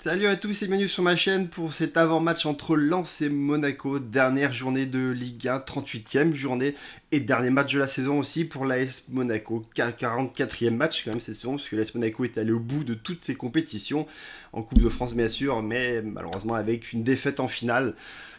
Salut à tous et bienvenue sur ma chaîne pour cet avant-match entre Lens et Monaco, dernière journée de Ligue 1, 38e journée et dernier match de la saison aussi pour l'AS Monaco, 44e match quand même cette saison parce que l'AS Monaco est allé au bout de toutes ses compétitions, en Coupe de France bien sûr, mais malheureusement avec une défaite en finale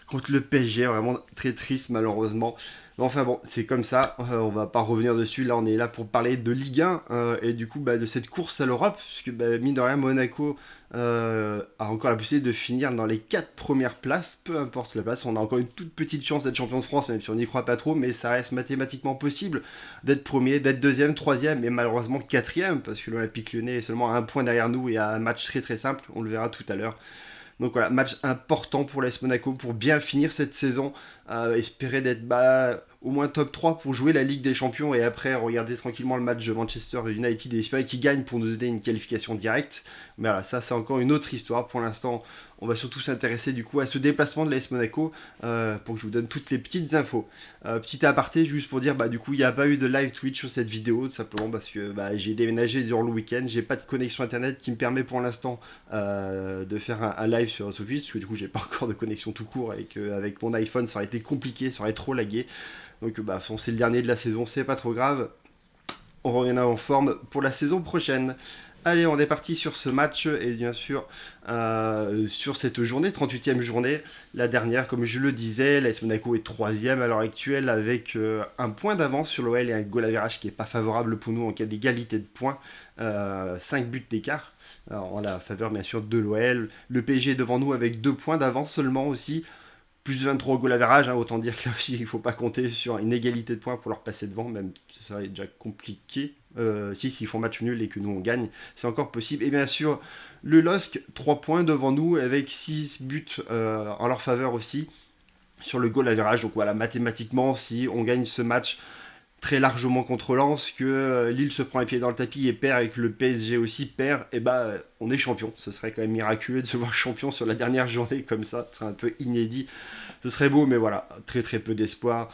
contre le PSG, vraiment très triste malheureusement. Mais enfin bon, c'est comme ça, on va pas revenir dessus, là on est là pour parler de Ligue 1 et du coup de cette course à l'Europe, puisque mine de rien Monaco a encore la possibilité de finir dans les 4 premières places, peu importe la place, on a encore une toute petite chance d'être champion de France, même si on n'y croit pas trop, mais ça reste mathématiquement possible d'être premier, d'être deuxième, troisième et malheureusement quatrième, parce que l'Olympique Lyonnais est seulement à un point derrière nous et a un match très très simple, on le verra tout à l'heure. Donc voilà, match important pour l'AS Monaco pour bien finir cette saison, espérer d'être au moins top 3 pour jouer la Ligue des Champions et après regarder tranquillement le match de Manchester United et espérer qu'ils gagnent pour nous donner une qualification directe. Mais voilà, ça c'est encore une autre histoire. Pour l'instant, on va surtout s'intéresser du coup à ce déplacement de l'AS Monaco pour que je vous donne toutes les petites infos. Petit aparté juste pour dire, du coup il n'y a pas eu de live Twitch sur cette vidéo, tout simplement parce que j'ai déménagé durant le week-end, j'ai pas de connexion internet qui me permet pour l'instant de faire un live sur Twitch, parce que du coup j'ai pas encore de connexion tout court et qu'avec mon iPhone ça aurait été compliqué, ça aurait trop lagué. Donc c'est le dernier de la saison, c'est pas trop grave. On revient en forme pour la saison prochaine. Allez, on est parti sur ce match et bien sûr sur cette journée, 38e journée, la dernière, comme je le disais, l'AS Monaco est 3e à l'heure actuelle avec un point d'avance sur l'OL et un goal average qui n'est pas favorable pour nous en cas d'égalité de points, 5 buts d'écart. En la faveur bien sûr de l'OL. Le PSG est devant nous avec 2 points d'avance seulement aussi. Plus 23 goal average, autant dire que là aussi il ne faut pas compter sur une égalité de points pour leur passer devant, même si ça est déjà compliqué. S'ils font match nul et que nous on gagne, c'est encore possible. Et bien sûr, le LOSC, 3 points devant nous avec 6 buts en leur faveur aussi sur le goal average. Donc voilà, mathématiquement, si on gagne ce match très largement contre Lens, que Lille se prend les pieds dans le tapis et perd et que le PSG aussi perd, et on est champion. Ce serait quand même miraculeux de se voir champion sur la dernière journée comme ça, ce serait un peu inédit. Ce serait beau, mais voilà, très très peu d'espoir.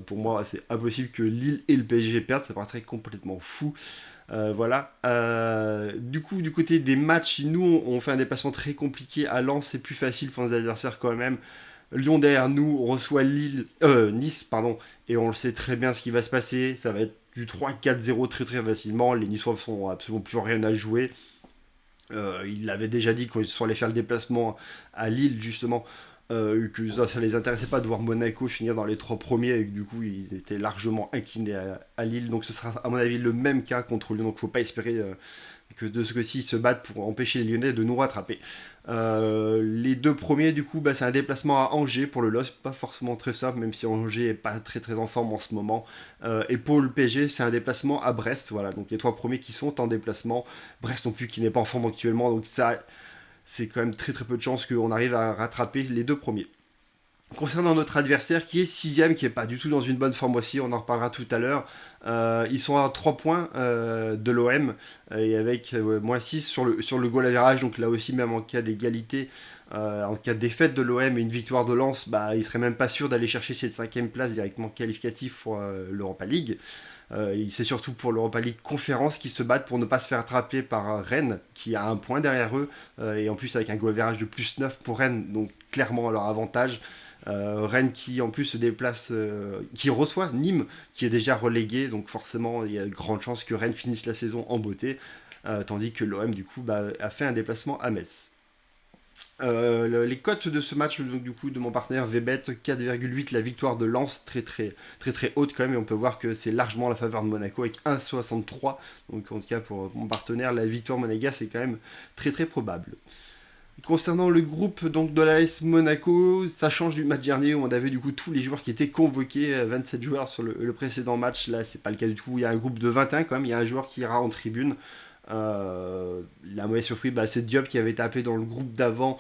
Pour moi, c'est impossible que Lille et le PSG perdent, ça paraîtrait complètement fou. Voilà. Du coup, du côté des matchs, nous, on fait un déplacement très compliqué à Lens, c'est plus facile pour nos adversaires quand même. Lyon derrière nous, on reçoit Nice, pardon, et on le sait très bien ce qui va se passer. Ça va être du 3-4-0 très très facilement. Les Niçois sont absolument plus rien à jouer. Il l'avait déjà dit quand ils sont allés faire le déplacement à Lille, justement, que ça les intéressait pas de voir Monaco finir dans les 3 premiers et que du coup ils étaient largement inclinés à Lille. Donc ce sera à mon avis le même cas contre Lyon. Donc il ne faut pas espérer que de ce que-ci se battent pour empêcher les Lyonnais de nous rattraper. Les 2 premiers, du coup, c'est un déplacement à Angers pour le LOSC, pas forcément très simple, même si Angers est pas très très en forme en ce moment. Et pour le PSG, c'est un déplacement à Brest, voilà, donc les 3 premiers qui sont en déplacement. Brest non plus qui n'est pas en forme actuellement, donc ça, c'est quand même très très peu de chances qu'on arrive à rattraper les 2 premiers. Concernant notre adversaire qui est 6ème, qui est pas du tout dans une bonne forme aussi, on en reparlera tout à l'heure. Ils sont à 3 points de l'OM et avec moins 6 sur le goal average, donc là aussi même en cas d'égalité, en cas de défaite de l'OM et une victoire de Lens, ils seraient même pas sûrs d'aller chercher cette 5ème place directement qualificative pour l'Europa League. C'est surtout pour l'Europa League Conférence qui se battent pour ne pas se faire attraper par Rennes qui a un point derrière eux et en plus avec un goal average de plus 9 pour Rennes, donc clairement à leur avantage. Rennes qui en plus se déplace, qui reçoit Nîmes qui est déjà relégué, donc forcément il y a de grandes chances que Rennes finisse la saison en beauté, tandis que l'OM du coup a fait un déplacement à Metz. Les cotes de ce match donc, du coup de mon partenaire Vbet, 4,8 la victoire de Lens, très très très très haute quand même, et on peut voir que c'est largement la faveur de Monaco avec 1,63, donc en tout cas pour mon partenaire la victoire monégasque c'est quand même très très probable. Concernant le groupe donc de l'AS Monaco, ça change du match dernier où on avait du coup tous les joueurs qui étaient convoqués, 27 joueurs sur le précédent match. Là, c'est pas le cas du tout. Il y a un groupe de 21 quand même. Il y a un joueur qui ira en tribune. La mauvaise surprise, c'est Diop qui avait été appelé dans le groupe d'avant.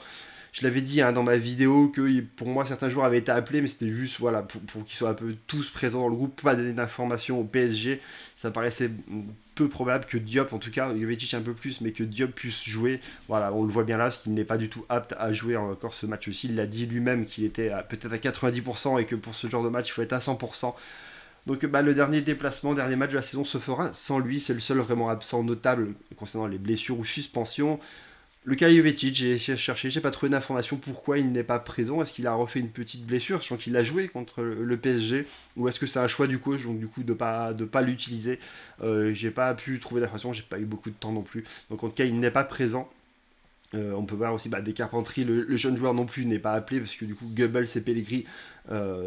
Je l'avais dit dans ma vidéo que pour moi certains joueurs avaient été appelés, mais c'était juste voilà, pour qu'ils soient un peu tous présents dans le groupe, pas donner d'informations au PSG. Ça paraissait peu probable que Diop, en tout cas, Jovetic un peu plus, mais que Diop puisse jouer. Voilà, on le voit bien là, ce qu'il n'est pas du tout apte à jouer encore ce match aussi. Il l'a dit lui-même qu'il était peut-être à 90% et que pour ce genre de match, il faut être à 100%. Donc le dernier déplacement, dernier match de la saison se fera sans lui. C'est le seul vraiment absent notable concernant les blessures ou suspensions. Luka Jovetic, j'ai cherché, j'ai pas trouvé d'informations pourquoi il n'est pas présent. Est-ce qu'il a refait une petite blessure, sachant qu'il a joué contre le PSG, ou est-ce que c'est un choix du coach, donc du coup de pas l'utiliser. J'ai pas pu trouver d'informations, j'ai pas eu beaucoup de temps non plus. Donc en tout cas, il n'est pas présent. On peut voir aussi des Carpentry, le jeune joueur non plus n'est pas appelé parce que du coup Goebbels et Pellegrini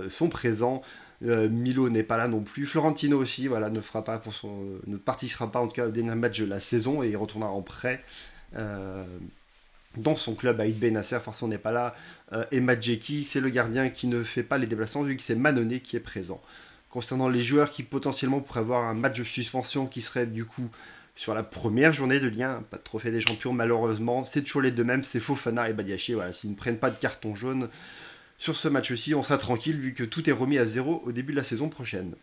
sont présents. Milo n'est pas là non plus. Florentino aussi, voilà, ne participera pas en tout cas au dernier match de la saison et il retournera en prêt. Euh, dans son club, Aïd Benasser, forcément n'est pas là. Et Madjeki, c'est le gardien qui ne fait pas les déplacements vu que c'est Manoné qui est présent. Concernant les joueurs qui potentiellement pourraient avoir un match de suspension qui serait du coup sur la première journée de Ligue 1, pas de trophée des champions malheureusement, c'est toujours les deux mêmes, c'est Fofana et Badiachi. Voilà, s'ils ne prennent pas de carton jaune sur ce match-ci, on sera tranquille vu que tout est remis à zéro au début de la saison prochaine.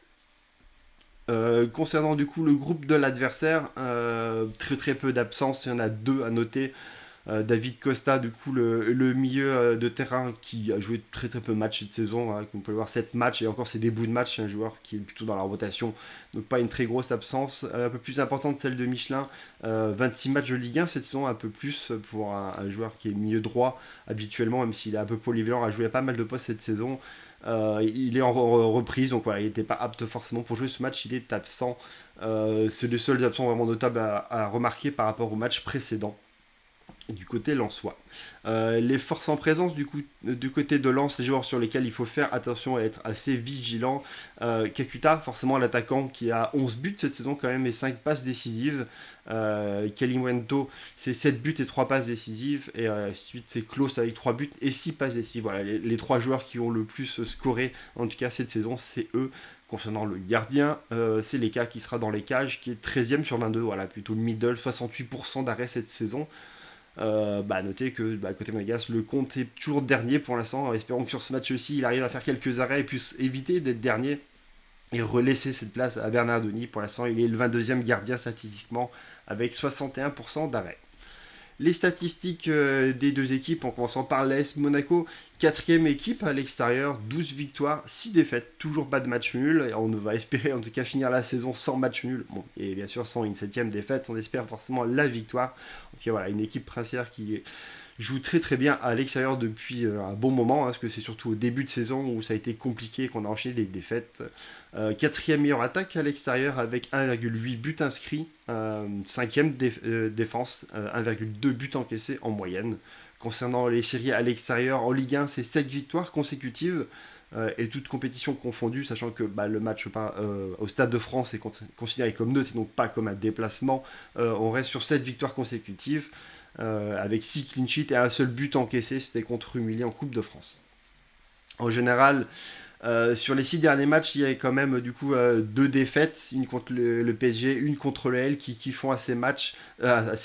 Concernant du coup le groupe de l'adversaire, très très peu d'absences, il y en a deux à noter. David Costa, du coup, le milieu de terrain qui a joué très très peu de matchs cette saison, hein, on peut le voir 7 matchs, et encore c'est des bouts de match, c'est un joueur qui est plutôt dans la rotation, donc pas une très grosse absence. Un peu plus importante celle de Michelin, 26 matchs de Ligue 1 cette saison, un peu plus pour un joueur qui est milieu droit habituellement, même s'il est un peu polyvalent, a joué à pas mal de postes cette saison. Il est en reprise, donc voilà, il n'était pas apte forcément pour jouer ce match, il est absent. C'est le seul absent vraiment notable à remarquer par rapport au match précédent du côté lensois. Les forces en présence du côté de Lens, les joueurs sur lesquels il faut faire attention et être assez vigilant. Kakuta, forcément l'attaquant qui a 11 buts cette saison quand même et 5 passes décisives. Kalimwento, c'est 7 buts et 3 passes décisives. Et ensuite c'est Klaus avec 3 buts et 6 passes décisives. Voilà, les 3 joueurs qui ont le plus scoré en tout cas cette saison, c'est eux. Concernant le gardien, c'est Leka qui sera dans les cages, qui est 13e sur 22. Voilà, plutôt le middle, 68% d'arrêt cette saison. Notez que côté Monégasque, le compte est toujours dernier pour l'instant. Espérons que sur ce match-ci, il arrive à faire quelques arrêts et puisse éviter d'être dernier et relaisser cette place à Bernard Denis. Pour l'instant, il est le 22e gardien statistiquement avec 61% d'arrêt. Les statistiques des deux équipes, en commençant par l'AS Monaco, quatrième équipe à l'extérieur, 12 victoires, 6 défaites, toujours pas de match nul, et on va espérer en tout cas finir la saison sans match nul, bon, et bien sûr sans une septième défaite, on espère forcément la victoire. En tout cas voilà, une équipe princière qui joue très très bien à l'extérieur depuis un bon moment, hein, parce que c'est surtout au début de saison où ça a été compliqué, qu'on a enchaîné des défaites. Quatrième meilleure attaque à l'extérieur avec 1,8 buts inscrits, cinquième défense, 1,2 buts encaissés en moyenne. Concernant les séries à l'extérieur, en Ligue 1, c'est 7 victoires consécutives, et toutes compétitions confondues, sachant que le match au Stade de France est considéré comme neutre et donc pas comme un déplacement. On reste sur 7 victoires consécutives, avec 6 clean sheets et un seul but encaissé, c'était contre Rumilly en Coupe de France. En général, sur les 6 derniers matchs, il y a quand même du coup 2 défaites, une contre le PSG, une contre le L qui font assez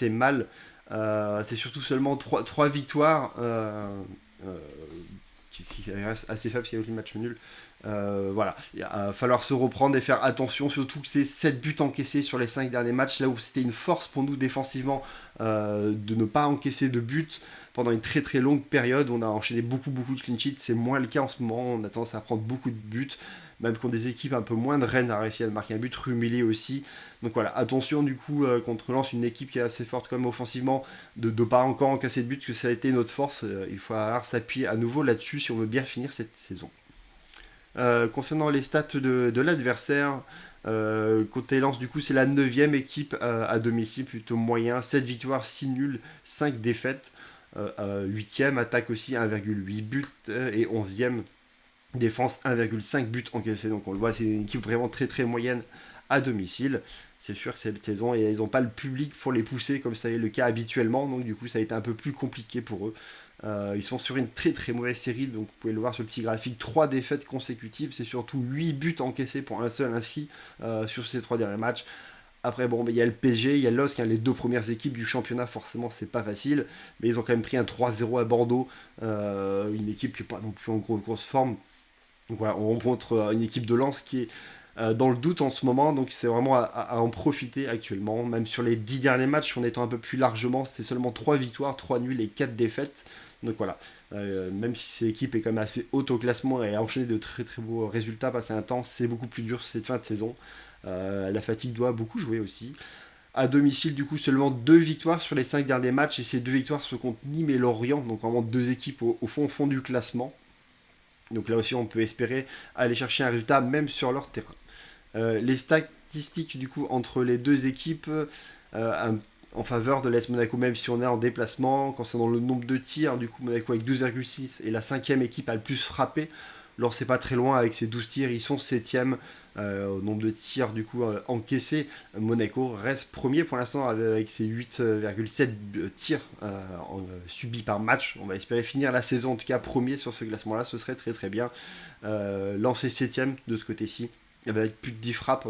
mal. C'est surtout seulement 3 victoires qui reste assez faible, qui a eu le match nul. Voilà, il va falloir se reprendre et faire attention, surtout que c'est 7 buts encaissés sur les 5 derniers matchs, là où c'était une force pour nous défensivement de ne pas encaisser de buts pendant une très très longue période. On a enchaîné beaucoup de clean sheets, c'est moins le cas en ce moment, on a tendance à prendre beaucoup de buts, même quand des équipes un peu moins de Rennes a réussi à marquer un but, Rumilly aussi. Donc voilà, attention du coup contre Lens, une équipe qui est assez forte quand même offensivement, de ne pas encore encasser de buts, que ça a été notre force. Il faut falloir s'appuyer à nouveau là-dessus si on veut bien finir cette saison. Concernant les stats de l'adversaire, côté Lens, du coup, c'est la 9e équipe à domicile, plutôt moyen. 7 victoires, 6 nuls, 5 défaites. 8e, attaque aussi, 1,8 buts. Et 11e, défense, 1,5 buts encaissés. Donc on le voit, c'est une équipe vraiment très très moyenne à domicile. C'est sûr que cette saison, et ils n'ont pas le public pour les pousser comme ça est le cas habituellement. Donc du coup, ça a été un peu plus compliqué pour eux. Ils sont sur une très très mauvaise série, donc vous pouvez le voir sur le petit graphique, 3 défaites consécutives, c'est surtout 8 buts encaissés pour un seul inscrit sur ces 3 derniers matchs. Après, bon, il y a le PSG, il y a LOSC, hein, les 2 premières équipes du championnat, forcément, c'est pas facile, mais ils ont quand même pris un 3-0 à Bordeaux, une équipe qui n'est pas non plus en grosse forme. Donc voilà, on rencontre une équipe de Lens qui est dans le doute en ce moment, donc c'est vraiment à en profiter actuellement. Même sur les 10 derniers matchs, en étant un peu plus largement, c'est seulement 3 victoires, 3 nuls et 4 défaites. Donc voilà, même si cette équipe est quand même assez haute au classement et a enchaîné de très très beaux résultats passé un temps, c'est beaucoup plus dur cette fin de saison. La fatigue doit beaucoup jouer aussi. À domicile, du coup, seulement 2 victoires sur les 5 derniers matchs, et ces 2 victoires sont contre Nîmes et Lorient, donc vraiment 2 équipes au fond du classement. Donc là aussi, on peut espérer aller chercher un résultat même sur leur terrain. Les statistiques, du coup, entre les deux équipes, en faveur de l'AS Monaco, même si on est en déplacement. Concernant le nombre de tirs, du coup, Monaco avec 12,6 est la 5e équipe à le plus frappé. Lens c'est pas très loin avec ses 12 tirs, ils sont 7e au nombre de tirs du coup encaissés. Monaco reste premier pour l'instant avec ses 8,7 tirs subis par match. On va espérer finir la saison en tout cas premier sur ce classement là, ce serait très très bien. Lens est 7e de ce côté-ci avec plus de 10 frappes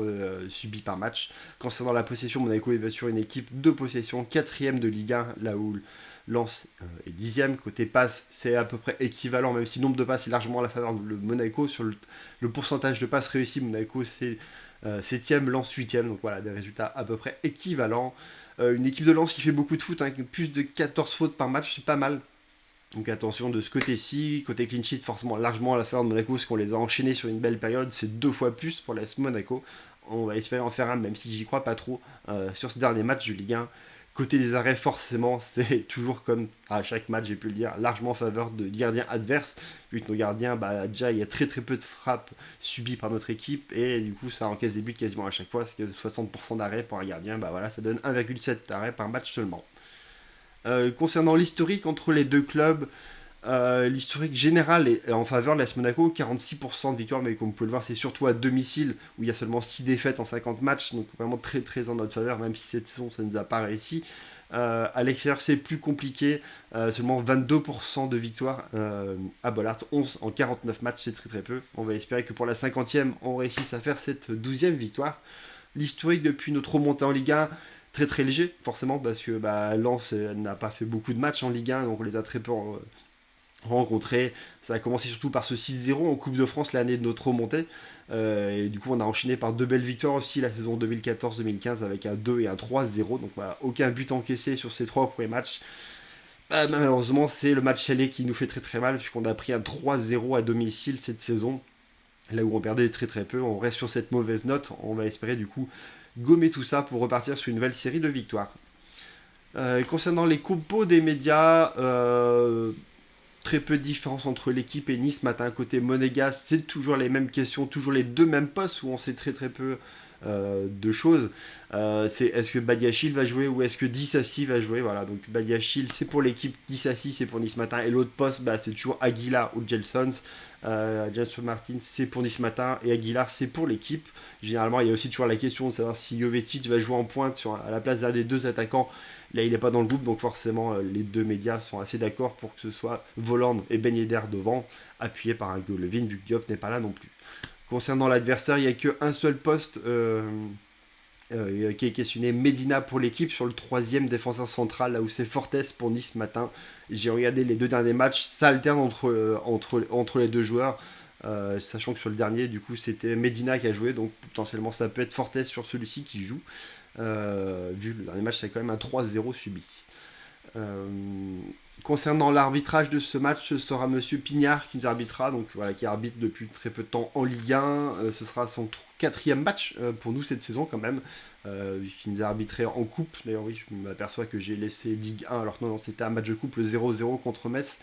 subies par match. Concernant la possession, Monaco est sur une équipe de possession 4e de Ligue 1, là où Lens est 10e. Côté passe, c'est à peu près équivalent, même si le nombre de passes est largement à la faveur de Monaco. Sur le pourcentage de passes réussies, Monaco c'est 7e, Lens 8e. Donc voilà, des résultats à peu près équivalents. Une équipe de Lens qui fait beaucoup de foot, hein, plus de 14 fautes par match, c'est pas mal. Donc attention de ce côté-ci, côté clean sheet forcément largement à la faveur de Monaco, parce qu'on les a enchaînés sur une belle période, c'est 2 fois plus pour l'AS Monaco. On va espérer en faire un, même si j'y crois pas trop, sur ce dernier match de Ligue 1. Côté des arrêts, forcément, c'est toujours comme à chaque match, j'ai pu le dire, largement en faveur de gardiens adverses, vu que nos gardiens, déjà, il y a très très peu de frappes subies par notre équipe, et du coup, ça encaisse des buts quasiment à chaque fois, parce que 60% d'arrêts pour un gardien, voilà, ça donne 1,7 arrêts par match seulement. Concernant l'historique entre les deux clubs, l'historique général est en faveur de l'AS Monaco, 46% de victoire, mais comme vous pouvez le voir, c'est surtout à domicile, où il y a seulement 6 défaites en 50 matchs, donc vraiment très très en notre faveur, même si cette saison ça ne nous a pas réussi. À l'extérieur, c'est plus compliqué, seulement 22% de victoire à Bollaert, 11 en 49 matchs, c'est très très peu. On va espérer que pour la 50e, on réussisse à faire cette 12e victoire. L'historique depuis notre remontée en Ligue 1, très très léger, forcément, parce que Lens n'a pas fait beaucoup de matchs en Ligue 1, donc on les a très peu rencontrés. Ça a commencé surtout par ce 6-0 en Coupe de France l'année de notre remontée. Et du coup, on a enchaîné par 2 belles victoires aussi la saison 2014-2015 avec un 2 et un 3-0. Donc voilà, aucun but encaissé sur ces 3 premiers matchs. Malheureusement, c'est le match aller qui nous fait très très mal, puisqu'on a pris un 3-0 à domicile cette saison. Là où on perdait très très peu, on reste sur cette mauvaise note. On va espérer du coup gommer tout ça pour repartir sur une nouvelle série de victoires. Concernant les compos des médias, très peu de différence entre l'équipe et Nice matin. Côté Monégasque, c'est toujours les mêmes questions, toujours les deux mêmes postes où on sait très très peu de choses. C'est est-ce que Badiachil va jouer ou est-ce que Dissassi va jouer. Voilà, donc Badiachil c'est pour l'équipe, Dissassi c'est pour Nice matin, et l'autre poste c'est toujours Aguilar ou Gelsons. Jason Martin c'est pour Nice matin et Aguilar c'est pour l'équipe. Généralement il y a aussi toujours la question de savoir si Jovetic va jouer en pointe à la place d'un des deux attaquants. Là il n'est pas dans le groupe, donc forcément les deux médias sont assez d'accord pour que ce soit Voland et Ben Yedder devant, appuyé par un Golovin vu que Diop n'est pas là non plus. Concernant l'adversaire, il n'y a qu'un seul poste qui est questionné, Medina pour l'équipe sur le 3e défenseur central, là où c'est Fortes pour Nice matin. J'ai regardé les 2 derniers matchs, ça alterne entre les deux joueurs, sachant que sur le dernier, du coup, c'était Medina qui a joué, donc potentiellement ça peut être Fortes sur celui-ci qui joue, vu le dernier match, c'est quand même un 3-0 subi. Concernant l'arbitrage de ce match, ce sera Monsieur Pignard qui nous arbitrera, donc voilà, qui arbitre depuis très peu de temps en Ligue 1. Ce sera son 4e match pour nous cette saison quand même, qui nous a arbitré en coupe. D'ailleurs oui, je m'aperçois que j'ai laissé Ligue 1, alors que non, c'était un match de coupe, le 0-0 contre Metz.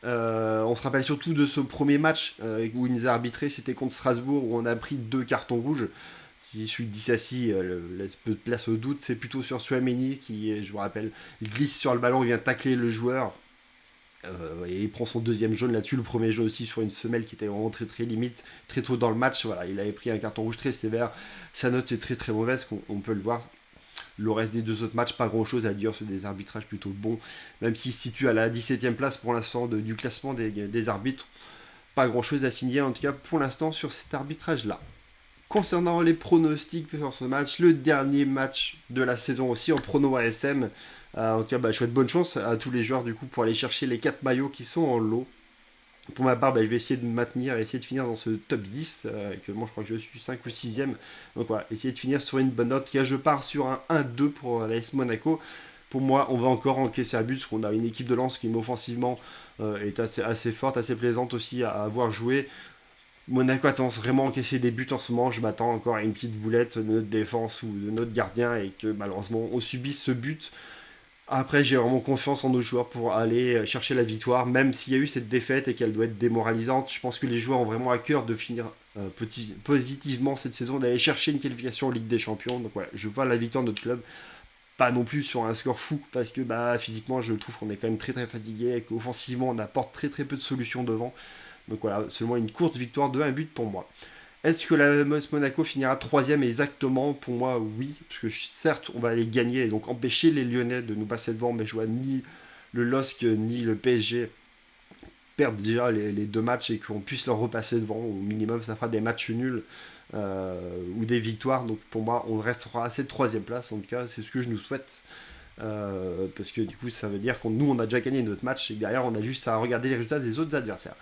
On se rappelle surtout de ce premier match où il nous a arbitré, c'était contre Strasbourg, où on a pris 2 cartons rouges. Si celui de Dissassi laisse peu de place au doute, c'est plutôt sur Suameni qui, je vous rappelle, il glisse sur le ballon, il vient tacler le joueur. Et il prend son 2e jaune là-dessus, le premier jaune aussi sur une semelle qui était vraiment très très limite, très tôt dans le match. Voilà, il avait pris un carton rouge très sévère, sa note est très très mauvaise, on peut le voir. Le reste des 2 autres matchs, pas grand chose à dire, c'est des arbitrages plutôt bons, même s'il se situe à la 17e place pour l'instant du classement des arbitres. Pas grand chose à signer en tout cas pour l'instant sur cet arbitrage là. Concernant les pronostics sur ce match, le dernier match de la saison aussi en prono ASM. En tout cas, je souhaite bonne chance à tous les joueurs du coup pour aller chercher les 4 maillots qui sont en lot. Pour ma part, je vais essayer de me maintenir et essayer de finir dans ce top 10. Actuellement, je crois que je suis 5 ou 6e. Donc voilà, essayer de finir sur une bonne note. En tout cas, je pars sur un 1-2 pour l'AS Monaco. Pour moi, on va encore encaisser un but, parce qu'on a une équipe de Lens qui, offensivement, est assez forte, assez plaisante aussi à avoir joué. Monaco a tendance vraiment à encaisser des buts en ce moment. Je m'attends encore à une petite boulette de notre défense ou de notre gardien et que malheureusement on subisse ce but. Après, j'ai vraiment confiance en nos joueurs pour aller chercher la victoire, même s'il y a eu cette défaite et qu'elle doit être démoralisante. Je pense que les joueurs ont vraiment à cœur de finir positivement cette saison, d'aller chercher une qualification en Ligue des Champions. Donc voilà, je vois la victoire de notre club, pas non plus sur un score fou, parce que physiquement, je trouve qu'on est quand même très très fatigué et qu'offensivement, on apporte très très peu de solutions devant. Donc voilà, seulement une courte victoire de un but pour moi. Est-ce que la MS Monaco finira troisième exactement? Pour moi, oui. Parce que certes, on va aller gagner et donc empêcher les Lyonnais de nous passer devant. Mais je vois ni le LOSC ni le PSG perdre déjà les deux matchs et qu'on puisse leur repasser devant. Au minimum, ça fera des matchs nuls ou des victoires. Donc pour moi, on restera à cette troisième place. En tout cas, c'est ce que je nous souhaite. Parce que du coup, ça veut dire qu'on nous, on a déjà gagné notre match et derrière, on a juste à regarder les résultats des autres adversaires.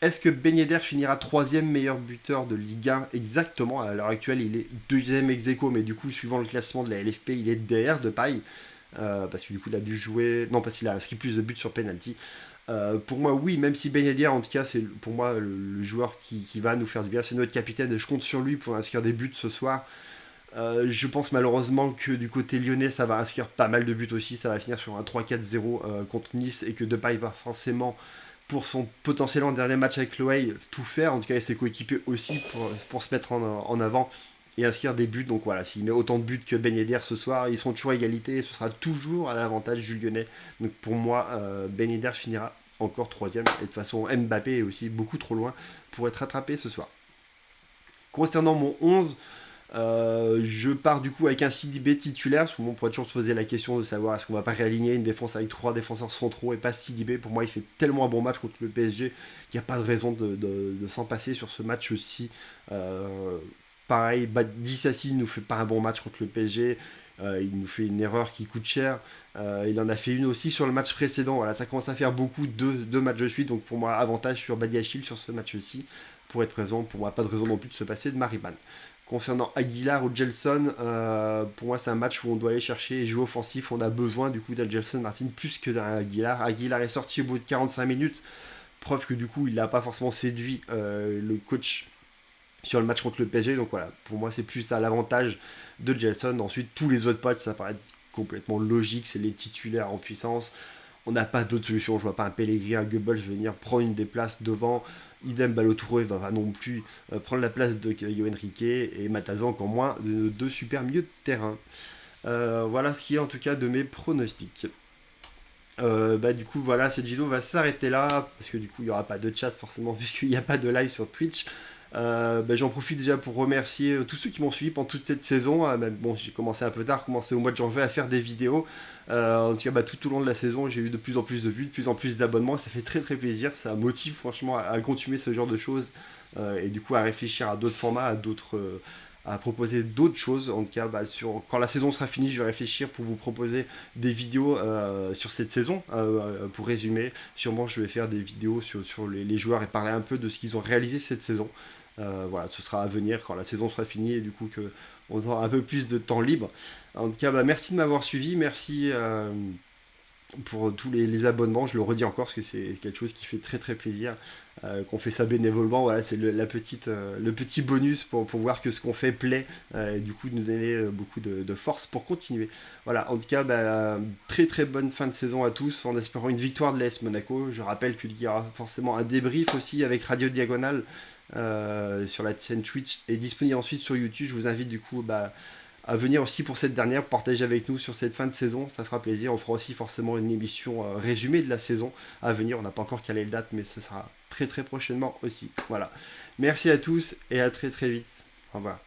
Est-ce que Ben Yedder finira troisième meilleur buteur de Ligue 1? Exactement, à l'heure actuelle il est deuxième ex aequo, mais du coup suivant le classement de la LFP il est derrière de paille, parce que du coup il a dû jouer, non parce qu'il a inscrit plus de buts sur penalty. Pour moi oui, même si Ben Yedder en tout cas c'est pour moi le joueur qui va nous faire du bien, c'est notre capitaine et je compte sur lui pour inscrire des buts ce soir. Je pense malheureusement que du côté lyonnais ça va inscrire pas mal de buts aussi, ça va finir sur un 3-4-0 contre Nice et que Depay va forcément pour son potentiellement dernier match avec l'OA tout faire, en tout cas et ses coéquipiers aussi pour se mettre en avant et inscrire des buts. Donc voilà, s'il met autant de buts que Ben Yedder ce soir, ils seront toujours à égalité et ce sera toujours à l'avantage du Lyonnais. Donc pour moi, Ben Yedder finira encore troisième et de toute façon Mbappé est aussi beaucoup trop loin pour être rattrapé ce soir. Concernant mon 11, je pars du coup avec un CDB titulaire, parce qu'on pourrait toujours se poser la question de savoir est-ce qu'on va pas réaligner une défense avec 3 défenseurs centraux et pas CDB. Pour moi, il fait tellement un bon match contre le PSG qu'il n'y a pas de raison de s'en passer sur ce match-ci. Pareil, Dissassi ne nous fait pas un bon match contre le PSG. Il nous fait une erreur qui coûte cher. Il en a fait une aussi sur le match précédent. Voilà, ça commence à faire beaucoup de matchs de suite. Donc pour moi, avantage sur Badiachil sur ce match-ci. Pour être présent, pour moi, pas de raison non plus de se passer de Mariban. Concernant Aguilar ou Gelson, pour moi c'est un match où on doit aller chercher et jouer offensif. On a besoin du coup d'un Gelson Martin plus que d'un Aguilar. Aguilar est sorti au bout de 45 minutes, preuve que du coup il n'a pas forcément séduit le coach sur le match contre le PSG. Donc voilà, pour moi c'est plus à l'avantage de Gelson. Ensuite tous les autres potes ça paraît complètement logique, c'est les titulaires en puissance. On n'a pas d'autre solution. Je vois pas un Pellegrini, un Goebbels venir prendre une des places devant. Idem Balotouré va pas non plus prendre la place de Johan Riquet et Matazo encore moins de nos deux super milieux de terrain. Voilà ce qui est en tout cas de mes pronostics. Du coup voilà, cette vidéo va s'arrêter là parce que du coup il n'y aura pas de chat forcément puisqu'il n'y a pas de live sur Twitch. J'en profite déjà pour remercier tous ceux qui m'ont suivi pendant toute cette saison. Bon, j'ai commencé un peu tard, commencé au mois de janvier à faire des vidéos. En tout cas, tout au long de la saison, j'ai eu de plus en plus de vues, de plus en plus d'abonnements. Ça fait très très plaisir. Ça motive franchement à continuer ce genre de choses et du coup à réfléchir à d'autres formats, à proposer d'autres choses. En tout cas, quand la saison sera finie, je vais réfléchir pour vous proposer des vidéos sur cette saison. Pour résumer, sûrement je vais faire des vidéos sur les joueurs et parler un peu de ce qu'ils ont réalisé cette saison. Voilà, ce sera à venir quand la saison sera finie et du coup qu'on aura un peu plus de temps libre. En tout cas, merci de m'avoir suivi, merci pour tous les abonnements, je le redis encore parce que c'est quelque chose qui fait très très plaisir, qu'on fait ça bénévolement, voilà, c'est le petit bonus pour voir que ce qu'on fait plaît, et du coup de nous donner beaucoup de force pour continuer. Voilà, en tout cas, très très bonne fin de saison à tous, en espérant une victoire de l'AS Monaco. Je rappelle qu'il y aura forcément un débrief aussi avec Radio Diagonale sur la chaîne Twitch et disponible ensuite sur YouTube. Je vous invite du coup à venir aussi pour cette dernière, partager avec nous sur cette fin de saison, ça fera plaisir. On fera aussi forcément une émission résumée de la saison à venir, on n'a pas encore calé le date, mais ce sera très très prochainement aussi. Voilà, merci à tous et à très très vite, au revoir.